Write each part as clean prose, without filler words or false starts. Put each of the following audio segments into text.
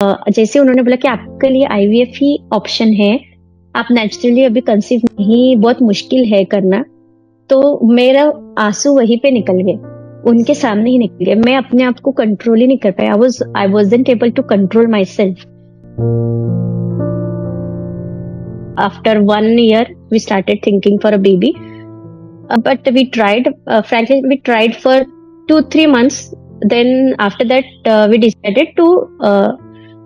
जैसे उन्होंने बोला कि आपके लिए आईवीएफ ही ऑप्शन है, आप नेचुरली अभी कंसीव नहीं, बहुत मुश्किल है करना। तो मेरा आंसू वहीं पे निकल गए, उनके सामने ही निकल गए। मैं अपने आप को कंट्रोल ही नहीं कर पाया। I wasn't able to control my self. After 1 year we started thinking for a baby, but we tried, frankly we tried for 2-3 months. Then after that we decided to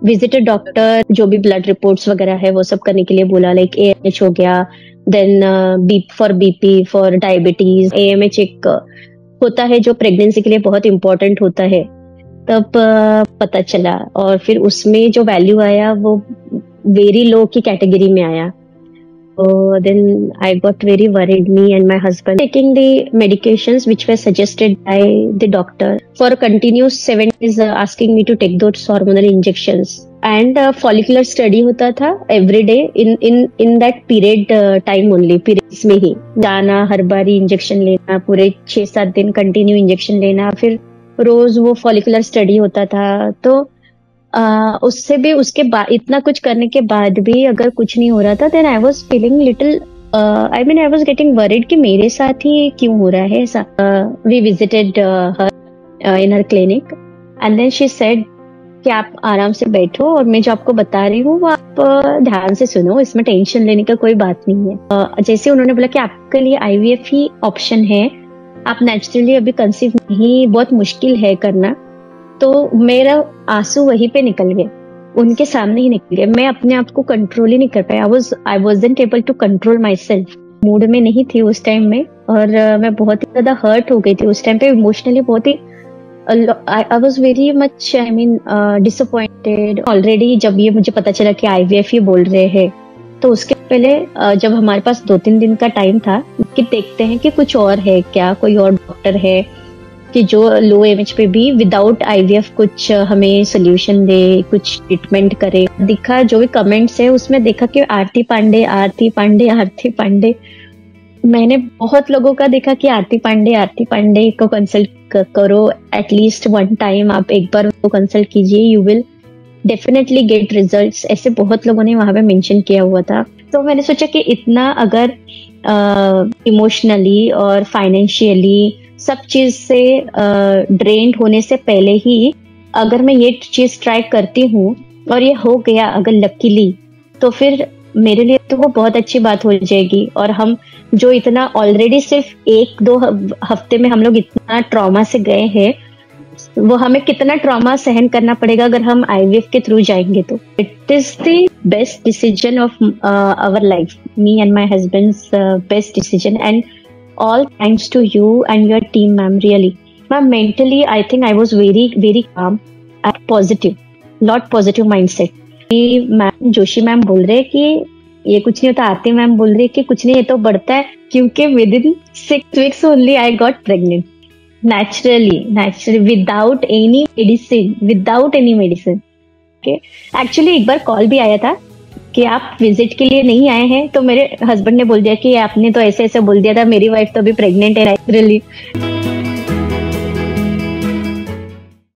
visit a doctor, जो भी blood reports वगैरह है वो सब करने के लिए बोला, लाइक AMH हो गया, then BP for diabetes. AMH एक होता है जो प्रेगनेंसी के लिए बहुत इंपॉर्टेंट होता है। तब पता चला, और फिर उसमें जो वैल्यू आया वो वेरी लो की कैटेगरी में आया। Then I got very worried, me and my husband, taking the medications which were suggested by the doctor for a continuous 7 days, asking me to take those hormonal injections, and follicular study होता था every day in that period time only, periods में ही जाना, हर बारी injection लेना, पूरे 6-7 दिन continue injection लेना, फिर रोज वो फॉलिकुलर स्टडी होता था। तो उससे भी उसके बाद इतना कुछ करने के बाद भी अगर कुछ नहीं हो रहा था, then I was feeling little, I was getting worried कि मेरे साथ ही क्यों हो रहा है ऐसा। We visited her in her clinic, and then she said कि आप आराम से बैठो, और मैं जो आपको बता रही हूँ वो आप ध्यान से सुनो, इसमें टेंशन लेने का कोई बात नहीं है। जैसे उन्होंने बोला कि आपके लिए आईवीएफ ही ऑप्शन है, आप नेचुरली अभी कंसीव नहीं, बहुत मुश्किल है करना। तो मेरा आंसू वहीं पे निकल गए, उनके सामने ही निकल गए। मैं अपने आप को कंट्रोल ही नहीं कर पाया। I wasn't able to control my self. Mood में नहीं थी उस टाइम में, और मैं बहुत ही ज्यादा हर्ट हो गई थी उस टाइम पे, इमोशनली बहुत ही। I was very much disappointed already. जब ये मुझे पता चला कि आईवीएफ ही बोल रहे हैं, तो उसके पहले जब हमारे पास 2-3 दिन का टाइम था कि देखते हैं कि कुछ और है क्या, कोई और डॉक्टर है कि जो लो एमएच पे भी विदाउट आईवीएफ कुछ हमें सोल्यूशन दे, कुछ ट्रीटमेंट करे। दिखा जो भी कमेंट्स है उसमें देखा कि आरती पांडे। मैंने बहुत लोगों का देखा कि आरती पांडे को कंसल्ट करो, एटलीस्ट 1 टाइम आप एक बार उनको कंसल्ट कीजिए, you will definitely get results, ऐसे बहुत लोगों ने वहां पे मेंशन किया हुआ था। तो मैंने सोचा कि इतना अगर इमोशनली और फाइनेंशियली सब चीज से ड्रेन्ड होने से पहले ही अगर मैं ये चीज ट्राई करती हूँ और ये हो गया अगर लकीली, तो फिर मेरे लिए तो वो बहुत अच्छी बात हो जाएगी। और हम जो इतना ऑलरेडी सिर्फ 1-2 हफ्ते में हम लोग इतना ट्रॉमा से गए हैं, वो हमें कितना ट्रॉमा सहन करना पड़ेगा अगर हम आईवीएफ के थ्रू जाएंगे। तो it is the best decision of our life, me and my husband's best decision, and all thanks to you and your team, ma'am. Really, ma'am, mentally I think I was very calm and positive, lot positive mindset. Ma'am Joshi ma'am बोल रहे कि ये कुछ नहीं होता, आरती ma'am बोल रही कि कुछ नहीं, ये तो बढ़ता है, क्योंकि within 6 weeks only I got pregnant naturally without any medicine. Okay, actually एक बार कॉल भी आया था कि आप विजिट के लिए नहीं आए हैं, तो मेरे हस्बैंड ने बोल दिया कि आपने तो ऐसे बोल दिया था, मेरी वाइफ तो अभी प्रेग्नेंट है नेचुरली।